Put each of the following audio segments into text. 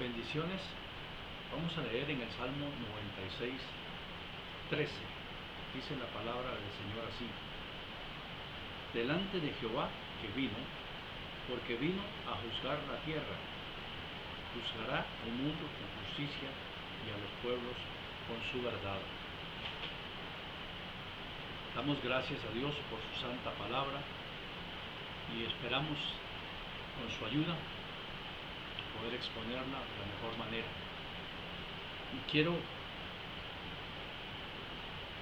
Bendiciones. Vamos a leer en el Salmo 96, 13. Dice la palabra del Señor así: delante de Jehová que vino, porque vino a juzgar la tierra, juzgará al mundo con justicia y a los pueblos con su verdad. Damos gracias a Dios por su santa palabra y esperamos con su ayuda poder exponerla de la mejor manera. Y quiero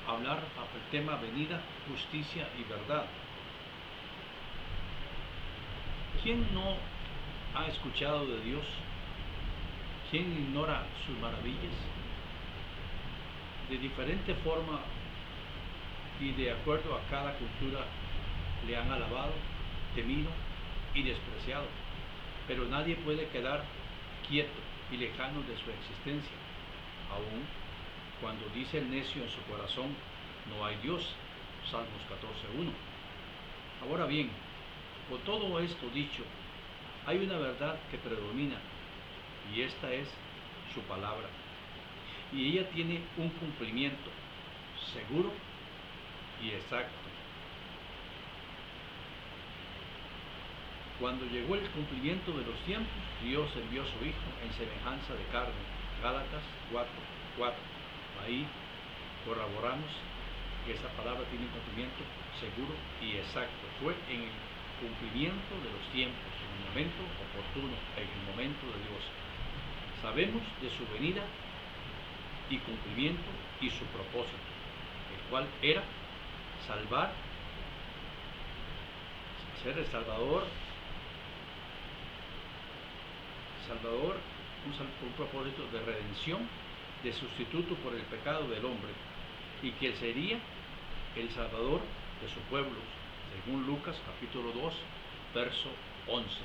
hablar sobre el tema venida, justicia y verdad. ¿Quién no ha escuchado de Dios? ¿Quién ignora sus maravillas? De diferente forma y de acuerdo a cada cultura le han alabado, temido y despreciado, pero nadie puede quedar quieto y lejano de su existencia, aun cuando dice el necio en su corazón: no hay Dios. Salmos 14:1. Ahora bien, por todo esto dicho, hay una verdad que predomina, y esta es su palabra, y ella tiene un cumplimiento seguro y exacto. Cuando llegó el cumplimiento de los tiempos, Dios envió a su Hijo en semejanza de carne. Gálatas 4:4. Ahí corroboramos que esa palabra tiene un cumplimiento seguro y exacto. Fue en el cumplimiento de los tiempos, en el momento oportuno, en el momento de Dios. Sabemos de su venida y cumplimiento y su propósito, el cual era salvar, ser el Salvador, un propósito de redención, de sustituto por el pecado del hombre, y que él sería el Salvador de su pueblo, según Lucas capítulo 2, verso 11.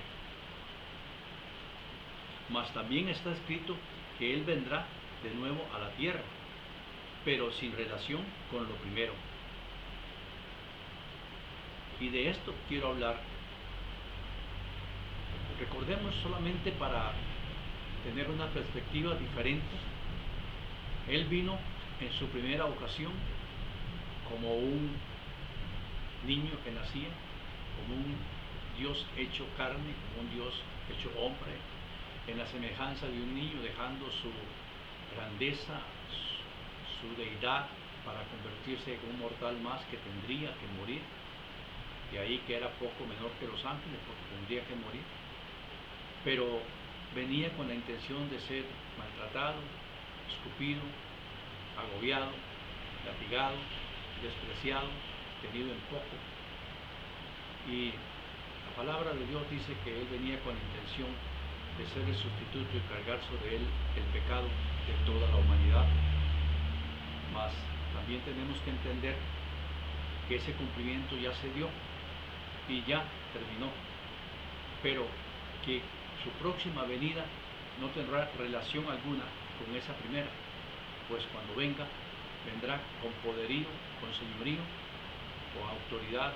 Mas también está escrito que él vendrá de nuevo a la tierra, pero sin relación con lo primero. Y de esto quiero hablar. Recordemos solamente para tener una perspectiva diferente. Él vino en su primera ocasión como un niño que nacía, como un Dios hecho carne, como un Dios hecho hombre, en la semejanza de un niño, dejando su grandeza, su deidad, para convertirse en un mortal más que tendría que morir. De ahí que era poco menor que los ángeles, porque tendría que morir. Pero venía con la intención de ser maltratado, escupido, agobiado, latigado, despreciado, tenido en poco. Y la palabra de Dios dice que él venía con la intención de ser el sustituto y cargar sobre él el pecado de toda la humanidad. Mas también tenemos que entender que ese cumplimiento ya se dio y ya terminó, pero que su próxima venida no tendrá relación alguna con esa primera, pues cuando venga, vendrá con poderío, con señorío, con autoridad,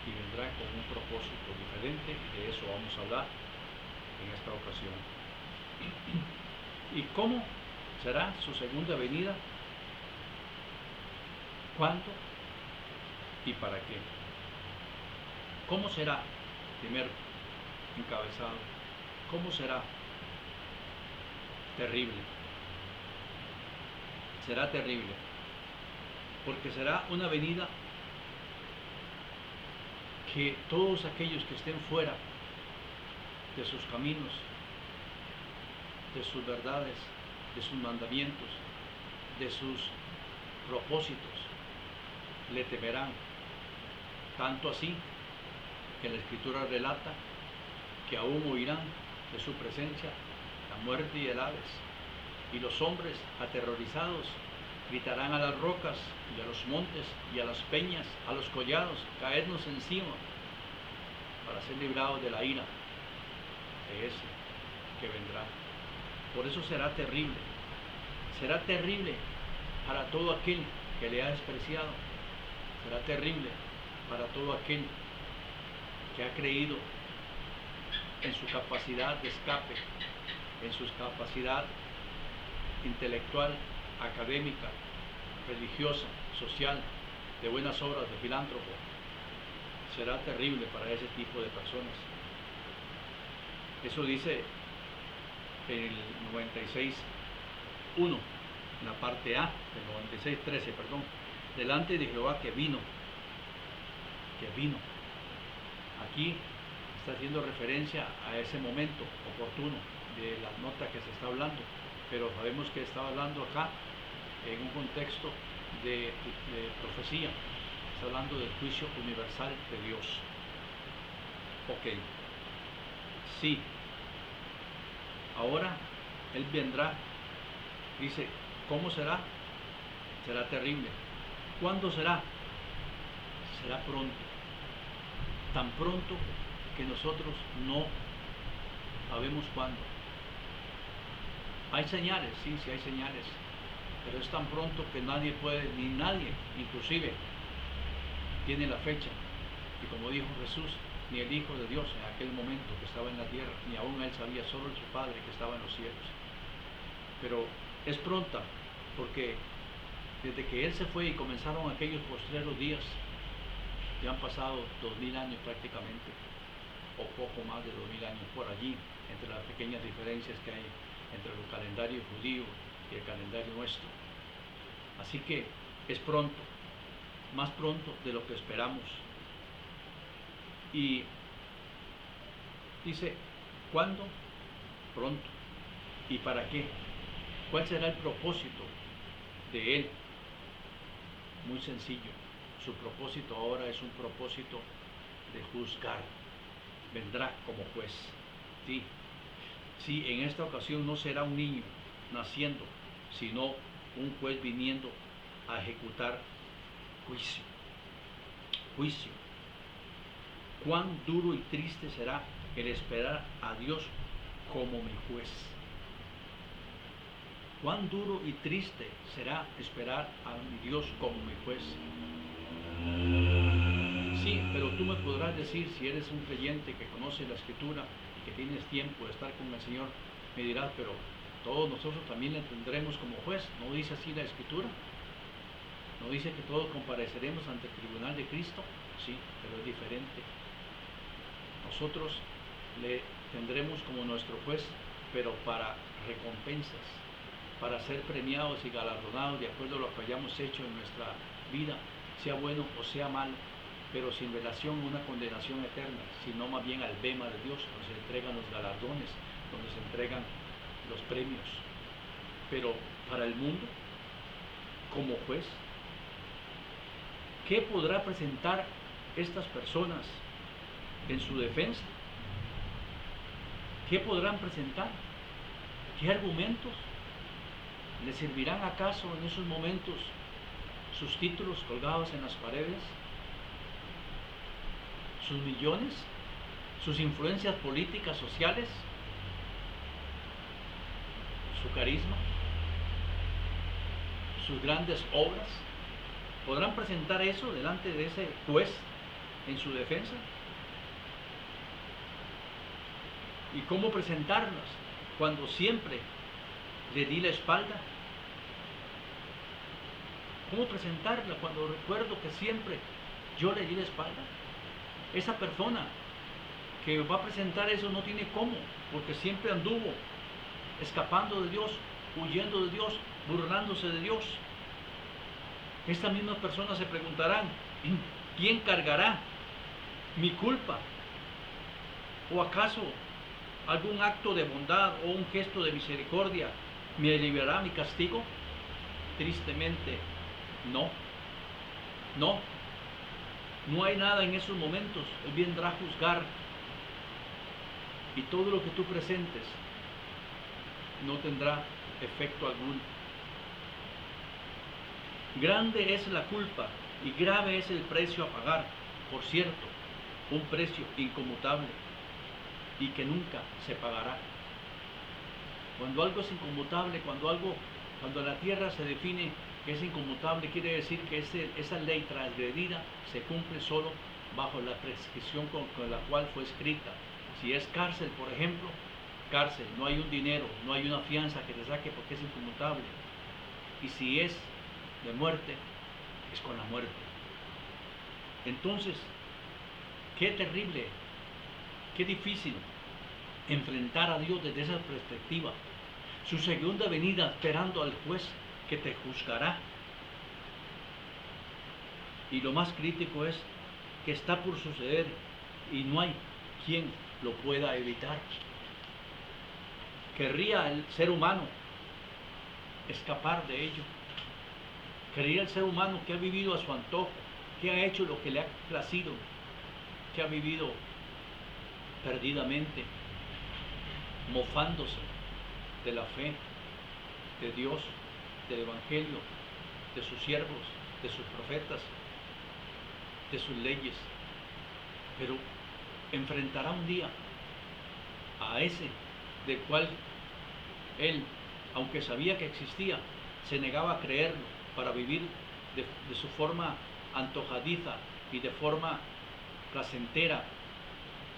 y vendrá con un propósito diferente, y de eso vamos a hablar en esta ocasión. ¿Y cómo será su segunda venida? ¿Cuándo y para qué? ¿Cómo será? Primer encabezado. ¿Cómo será? Terrible. Será terrible, porque será una venida que todos aquellos que estén fuera de sus caminos, de sus verdades, de sus mandamientos, de sus propósitos, le temerán. Tanto así que la Escritura relata que aún oirán de su presencia la muerte y el Hades, y los hombres aterrorizados gritarán a las rocas y a los montes y a las peñas, a los collados: caednos encima, para ser librados de la ira de ese que vendrá. Por eso será terrible para todo aquel que le ha despreciado, será terrible para todo aquel que ha creído en su capacidad de escape en su capacidad intelectual, académica, religiosa, social, de buenas obras, de filántropo, será terrible para ese tipo de personas. Eso dice el 96.1, la parte A del 96.13, perdón, delante de Jehová que vino. Aquí está haciendo referencia a ese momento oportuno de la nota que se está hablando, pero sabemos que está hablando acá en un contexto de profecía, está hablando del juicio universal de Dios. Ok, sí, ahora Él vendrá, dice, ¿cómo será? Será terrible. ¿Cuándo será? Será pronto, tan pronto que nosotros no sabemos cuándo. Hay señales, sí hay señales, pero es tan pronto que nadie puede, ni nadie, inclusive, tiene la fecha. Y como dijo Jesús, ni el Hijo de Dios en aquel momento que estaba en la tierra, ni aún Él sabía, solo su Padre que estaba en los cielos. Pero es pronta, porque desde que Él se fue y comenzaron aquellos postreros días, ya han pasado 2000 años prácticamente, o poco más de 2000 años por allí, entre las pequeñas diferencias que hay entre el calendario judío y el calendario nuestro. Así que es pronto, más pronto de lo que esperamos. Y dice, ¿cuándo? Pronto. ¿Y para qué? ¿Cuál será el propósito de Él? Muy sencillo. Su propósito ahora es un propósito de juzgar. Vendrá como juez. Sí, en esta ocasión no será un niño naciendo, sino un juez viniendo a ejecutar juicio. Juicio. Cuán duro y triste será el esperar a Dios como mi juez. Cuán duro y triste será esperar a mi Dios como mi juez. Sí, pero tú me podrás decir, si eres un creyente que conoce la Escritura y que tienes tiempo de estar con el Señor, me dirás, pero todos nosotros también le tendremos como juez. ¿No dice así la Escritura? ¿No dice que todos compareceremos ante el tribunal de Cristo? Sí, pero es diferente. Nosotros le tendremos como nuestro juez, pero para recompensas, para ser premiados y galardonados de acuerdo a lo que hayamos hecho en nuestra vida, sea bueno o sea malo, pero sin relación a una condenación eterna, sino más bien al bema de Dios, donde se entregan los galardones, donde se entregan los premios. Pero para el mundo, como juez, ¿qué podrá presentar estas personas en su defensa? ¿Qué podrán presentar? ¿Qué argumentos? ¿Les servirán acaso en esos momentos sus títulos colgados en las paredes? ¿Sus millones? ¿Sus influencias políticas, sociales? ¿Su carisma? ¿Sus grandes obras? ¿Podrán presentar eso delante de ese juez en su defensa? ¿Y cómo presentarlas cuando siempre le di la espalda? ¿Cómo presentarla cuando recuerdo que siempre yo le di la espalda? Esa persona que va a presentar eso no tiene cómo, porque siempre anduvo escapando de Dios, huyendo de Dios, burlándose de Dios. Estas mismas personas se preguntarán, ¿quién cargará mi culpa? ¿O acaso algún acto de bondad o un gesto de misericordia me aliviará mi castigo? Tristemente, no. No hay nada en esos momentos. Él vendrá a juzgar y todo lo que tú presentes no tendrá efecto alguno. Grande es la culpa y grave es el precio a pagar. Por cierto, un precio inconmutable y que nunca se pagará. Cuando algo es inconmutable, cuando la tierra se define que es inconmutable, quiere decir que esa ley transgredida se cumple solo bajo la prescripción con la cual fue escrita. Si es cárcel, por ejemplo, cárcel, no hay un dinero, no hay una fianza que te saque porque es inconmutable. Y si es de muerte, es con la muerte. Entonces, qué terrible, qué difícil enfrentar a Dios desde esa perspectiva. Su segunda venida esperando al juez que te juzgará. Y lo más crítico es que está por suceder y no hay quien lo pueda evitar. ¿Querría el ser humano escapar de ello? ¿Querría el ser humano que ha vivido a su antojo, que ha hecho lo que le ha placido, que ha vivido perdidamente, mofándose de la fe, de Dios, del Evangelio, de sus siervos, de sus profetas, de sus leyes? Pero enfrentará un día a ese del cual él, aunque sabía que existía, se negaba a creerlo para vivir de su forma antojadiza y de forma placentera,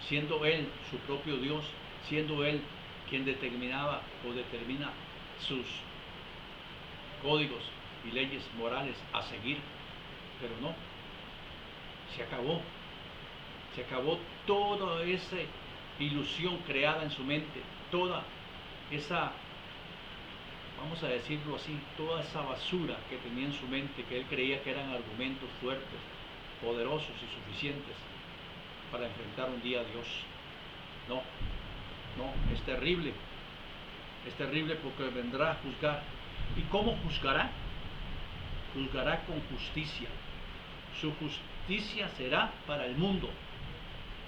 siendo él su propio Dios, siendo él quien determinaba o determina sus códigos y leyes morales a seguir. Pero no, se acabó toda esa ilusión creada en su mente, toda esa, vamos a decirlo así, toda esa basura que tenía en su mente, que él creía que eran argumentos fuertes, poderosos y suficientes para enfrentar un día a Dios. No, es terrible porque vendrá a juzgar. ¿Y cómo juzgará? Juzgará con justicia. Su justicia será para el mundo.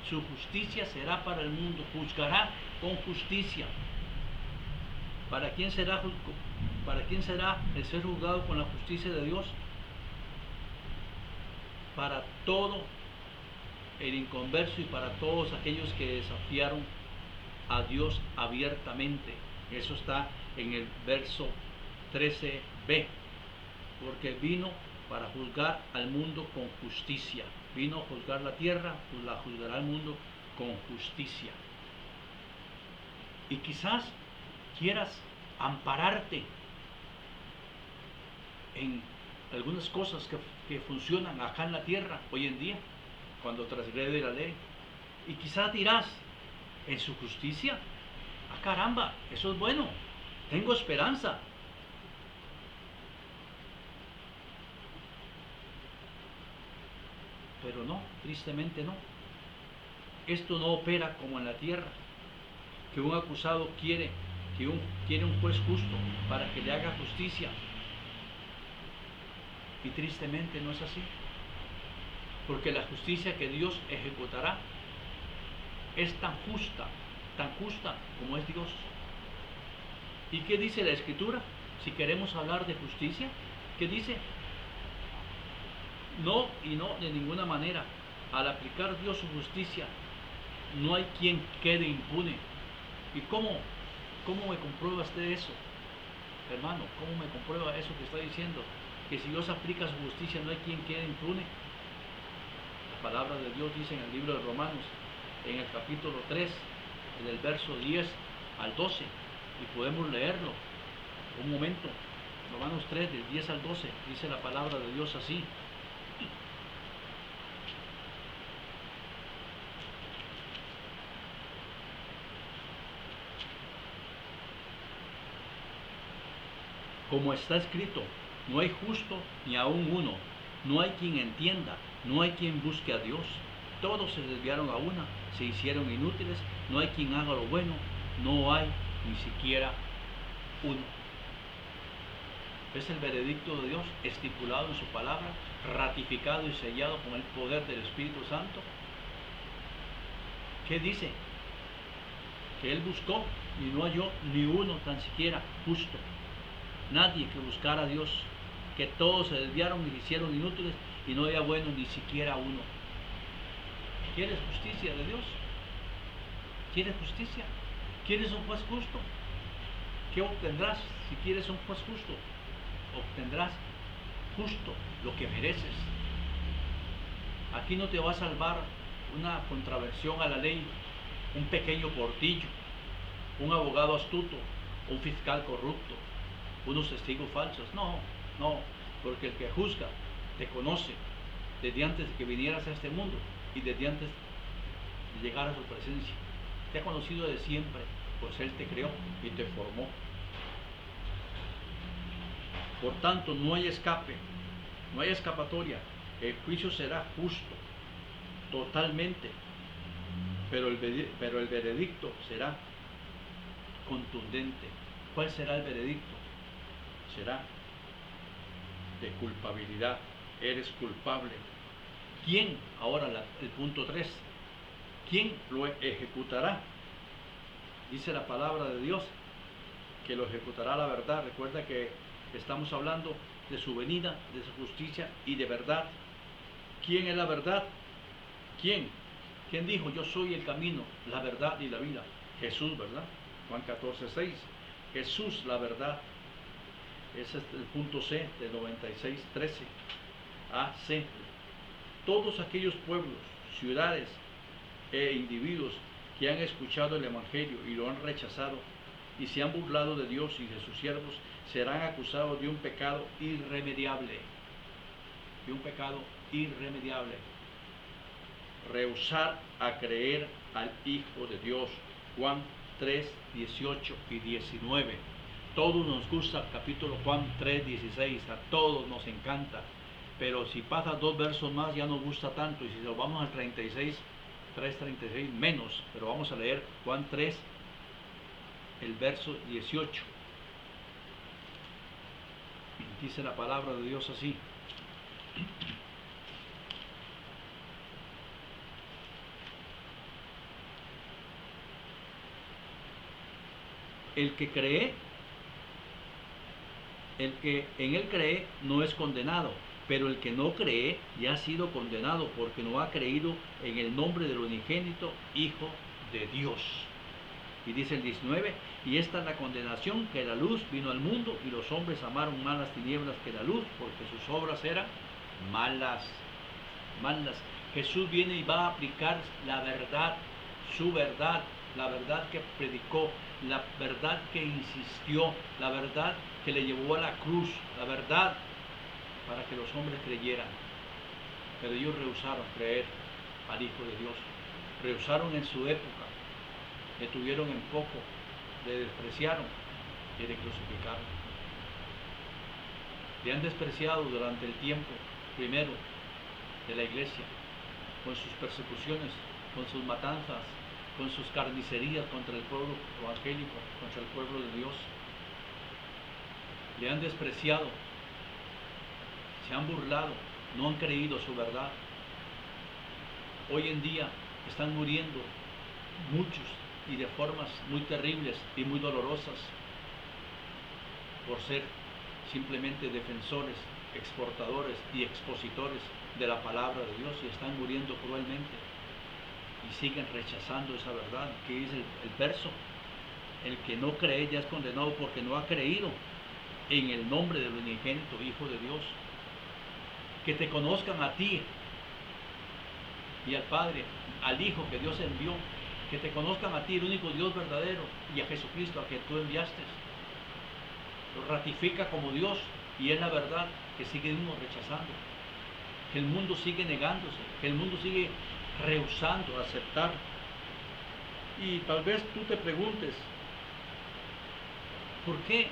Su justicia será para el mundo. Juzgará con justicia. ¿Para quién será el ser juzgado con la justicia de Dios? Para todo el inconverso y para todos aquellos que desafiaron a Dios abiertamente. Eso está en el verso 13b. Porque vino para juzgar al mundo con justicia. Vino a juzgar la tierra, pues la juzgará al mundo con justicia. Y quizás quieras ampararte en algunas cosas que funcionan acá en la tierra hoy en día, cuando transgrede la ley. Y quizás dirás, en su justicia, ah caramba, eso es bueno, tengo esperanza. Pero no, tristemente no. Esto no opera como en la tierra, que un acusado quiere un juez justo para que le haga justicia. Y tristemente no es así. Porque la justicia que Dios ejecutará es tan justa como es Dios. ¿Y qué dice la Escritura? Si queremos hablar de justicia, ¿qué dice? No y no de ninguna manera. Al aplicar Dios su justicia, no hay quien quede impune. ¿Y cómo me comprueba usted eso? Hermano, ¿cómo me comprueba eso que está diciendo? Que si Dios aplica su justicia, no hay quien quede impune. La palabra de Dios dice en el libro de Romanos, en el capítulo 3, en el verso 10 al 12, y podemos leerlo. Un momento, Romanos 3, del 10 al 12, dice la palabra de Dios así. Como está escrito, no hay justo ni aun uno, no hay quien entienda, no hay quien busque a Dios. Todos se desviaron a una, se hicieron inútiles, no hay quien haga lo bueno, no hay ni siquiera uno. Es el veredicto de Dios estipulado en su palabra, ratificado y sellado con el poder del Espíritu Santo. ¿Qué dice? Que Él buscó y no halló ni uno tan siquiera justo. Nadie que buscara a Dios, que todos se desviaron y se hicieron inútiles y no había bueno ni siquiera uno. ¿Quieres justicia de Dios? ¿Quieres justicia? ¿Quieres un juez justo? ¿Qué obtendrás si quieres un juez justo? Obtendrás justo lo que mereces. Aquí no te va a salvar una contravención a la ley, un pequeño portillo. un abogado astuto, un fiscal corrupto, unos testigos falsos. No, no, porque el que juzga te conoce desde antes de que vinieras a este mundo y desde antes de llegar a su presencia. Te ha conocido de siempre, pues Él te creó y te formó. Por tanto, no hay escape, no hay escapatoria. El juicio será justo, totalmente, pero el veredicto será contundente. ¿Cuál será el veredicto? Será de culpabilidad. Eres culpable. ¿Quién? Ahora el punto 3. ¿Quién lo ejecutará? Dice la palabra de Dios que lo ejecutará la verdad. Recuerda que estamos hablando de su venida, de su justicia y de verdad. ¿Quién es la verdad? ¿Quién? ¿Quién dijo yo soy el camino, la verdad y la vida? Jesús, ¿verdad? Juan 14:6. Jesús, la verdad. Ese es el punto C de 96:13. A, C. Todos aquellos pueblos, ciudades e individuos que han escuchado el Evangelio y lo han rechazado y se han burlado de Dios y de sus siervos, serán acusados de un pecado irremediable. De un pecado irremediable. Rehusar a creer al Hijo de Dios. Juan 3:18 y 19. Todos nos gusta el capítulo Juan 3:16, a todos nos encanta, pero si pasa 2 versos más ya no gusta tanto, y si nos vamos al 3:36 menos, pero vamos a leer Juan 3, el verso 18. Dice la palabra de Dios así: el que en él cree no es condenado, pero el que no cree ya ha sido condenado porque no ha creído en el nombre del unigénito Hijo de Dios. Y dice el 19, y esta es la condenación, que la luz vino al mundo y los hombres amaron más las tinieblas que la luz, porque sus obras eran malas. Jesús viene y va a aplicar la verdad, su verdad, la verdad que predicó, la verdad que insistió, la verdad que le llevó a la cruz, la verdad para que los hombres creyeran. Pero ellos rehusaron creer al Hijo de Dios. Rehusaron en su época, le tuvieron en poco, le despreciaron y le crucificaron. Le han despreciado durante el tiempo primero de la iglesia, con sus persecuciones, con sus matanzas, con sus carnicerías contra el pueblo evangélico, contra el pueblo de Dios. Le han despreciado, se han burlado, no han creído su verdad. Hoy en día están muriendo muchos y de formas muy terribles y muy dolorosas por ser simplemente defensores, exportadores y expositores de la palabra de Dios, y están muriendo cruelmente y siguen rechazando esa verdad. Que dice el verso: el que no cree ya es condenado porque no ha creído en el nombre del unigénito Hijo de Dios. Que te conozcan a ti y al Padre, al Hijo que Dios envió, que te conozcan a ti, el único Dios verdadero, y a Jesucristo a quien tú enviaste. Lo ratifica como Dios, y es la verdad que seguimos rechazando, que el mundo sigue negándose, que el mundo sigue rehusando aceptar. Y tal vez tú te preguntes, ¿por qué?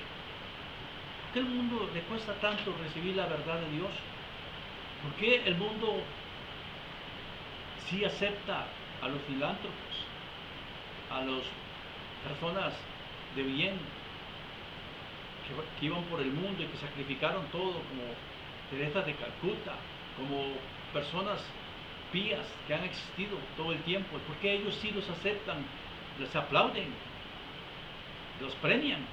¿Por qué el mundo le cuesta tanto recibir la verdad de Dios? ¿Por qué el mundo sí acepta a los filántropos, a las personas de bien, que iban por el mundo y que sacrificaron todo, como Teresa de Calcuta, como personas pías que han existido todo el tiempo? ¿Por qué ellos sí los aceptan, les aplauden, los premian?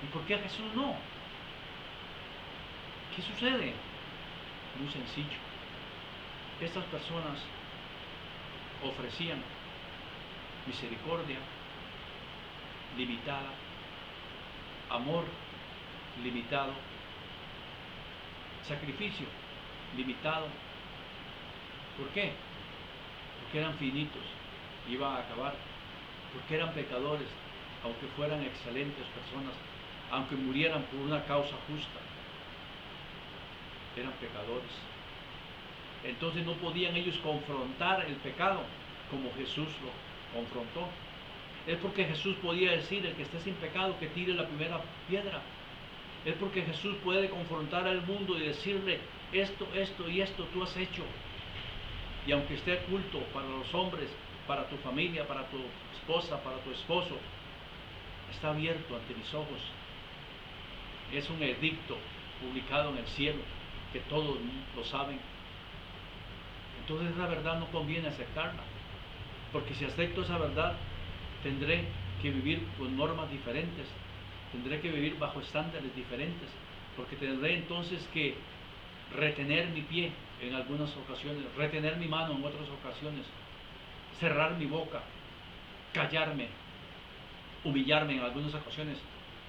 ¿Y por qué a Jesús no? ¿Qué sucede? Muy sencillo. Estas personas ofrecían misericordia limitada, amor limitado, sacrificio limitado. ¿Por qué? Porque eran finitos, iban a acabar, porque eran pecadores, aunque fueran excelentes personas, aunque murieran por una causa justa, eran pecadores. Entonces no podían ellos confrontar el pecado como Jesús lo confrontó. Es porque Jesús podía decir: el que esté sin pecado, que tire la primera piedra. Es porque Jesús puede confrontar al mundo y decirle: esto, esto y esto tú has hecho. Y aunque esté oculto para los hombres, para tu familia, para tu esposa, para tu esposo, está abierto ante mis ojos. Es un edicto publicado en el cielo, que todos lo saben. Entonces esa verdad no conviene aceptarla, porque si acepto esa verdad, tendré que vivir con normas diferentes, tendré que vivir bajo estándares diferentes, porque tendré entonces que retener mi pie en algunas ocasiones, retener mi mano en otras ocasiones, cerrar mi boca, callarme, humillarme en algunas ocasiones,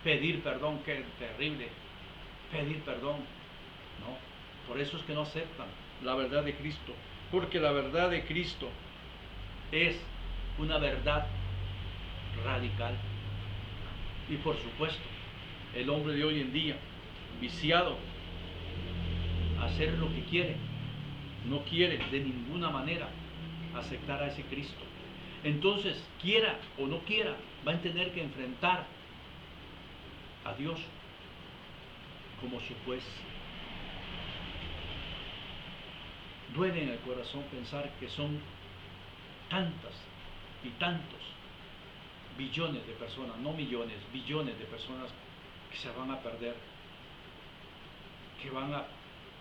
pedir perdón, qué terrible, pedir perdón. No, por eso es que no aceptan la verdad de Cristo, porque la verdad de Cristo es una verdad radical. Y por supuesto, el hombre de hoy en día, viciado a hacer lo que quiere, no quiere de ninguna manera aceptar a ese Cristo. Entonces, quiera o no quiera, va a tener que enfrentar a Dios como su juez. Duele en el corazón pensar que son tantas y tantos billones de personas, no millones, billones de personas que se van a perder, que van a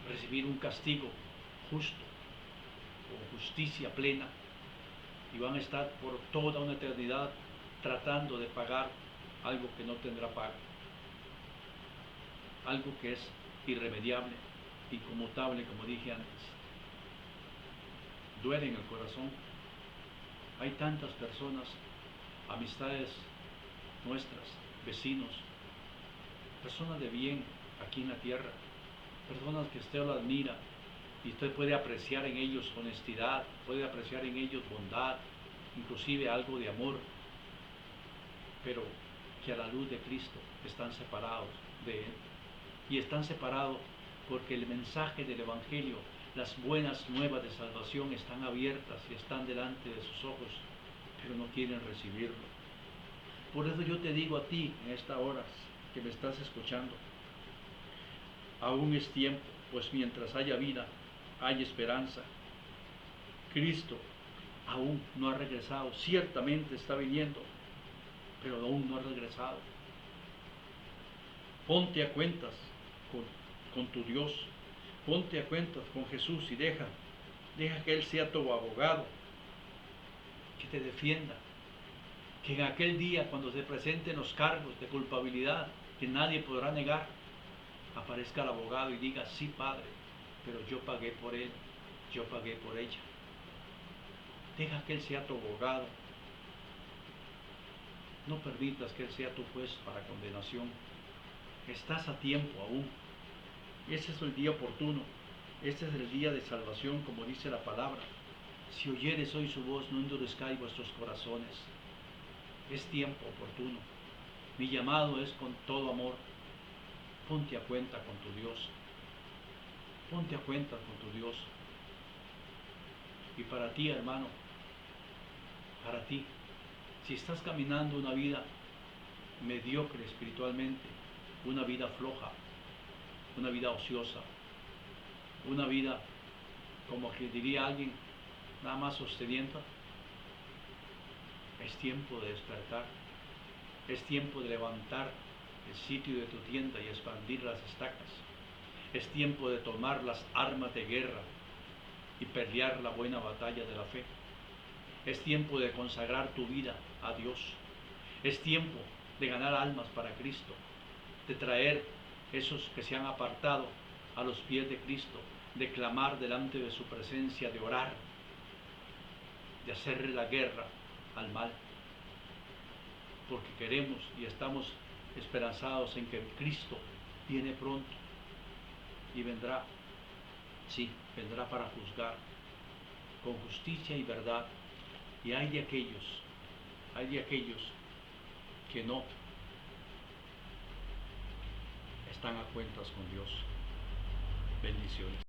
recibir un castigo justo, con justicia plena, y van a estar por toda una eternidad tratando de pagar algo que no tendrá pago, algo que es irremediable, inconmutable, como dije antes. Duele en el corazón. Hay tantas personas, amistades nuestras, vecinos, personas de bien aquí en la tierra, personas que usted lo admira y usted puede apreciar en ellos honestidad, puede apreciar en ellos bondad, inclusive algo de amor, pero que a la luz de Cristo están separados de Él. Y están separados porque el mensaje del Evangelio, las buenas nuevas de salvación están abiertas y están delante de sus ojos, pero no quieren recibirlo. Por eso yo te digo a ti en esta hora que me estás escuchando, aún es tiempo, pues mientras haya vida, hay esperanza. Cristo aún no ha regresado, ciertamente está viniendo, pero aún no ha regresado. Ponte a cuentas con tu Dios, ponte a cuentas con Jesús y deja que Él sea tu abogado, que te defienda, que en aquel día cuando se presenten los cargos de culpabilidad que nadie podrá negar, aparezca el abogado y diga: sí, Padre, pero yo pagué por él, yo pagué por ella. Deja que Él sea tu abogado. No permitas que Él sea tu juez para condenación. Estás a tiempo aún. Ese es el día oportuno. Este es el día de salvación, como dice la palabra. Si oyeres hoy su voz, no endurezcáis vuestros corazones. Es tiempo oportuno. Mi llamado es con todo amor. Ponte a cuenta con tu Dios. Ponte a cuenta con tu Dios. Y para ti, hermano, para ti, si estás caminando una vida mediocre espiritualmente, una vida floja, una vida ociosa, una vida, como que diría alguien, nada más sosteniendo, es tiempo de despertar, es tiempo de levantar el sitio de tu tienda y expandir las estacas, es tiempo de tomar las armas de guerra y pelear la buena batalla de la fe, es tiempo de consagrar tu vida a Dios, es tiempo de ganar almas para Cristo, de traer esos que se han apartado a los pies de Cristo, de clamar delante de su presencia, de orar, de hacerle la guerra al mal, porque queremos y estamos esperanzados en que Cristo viene pronto y vendrá, sí, vendrá para juzgar con justicia y verdad. Y hay de aquellos que no están a cuentas con Dios. Bendiciones.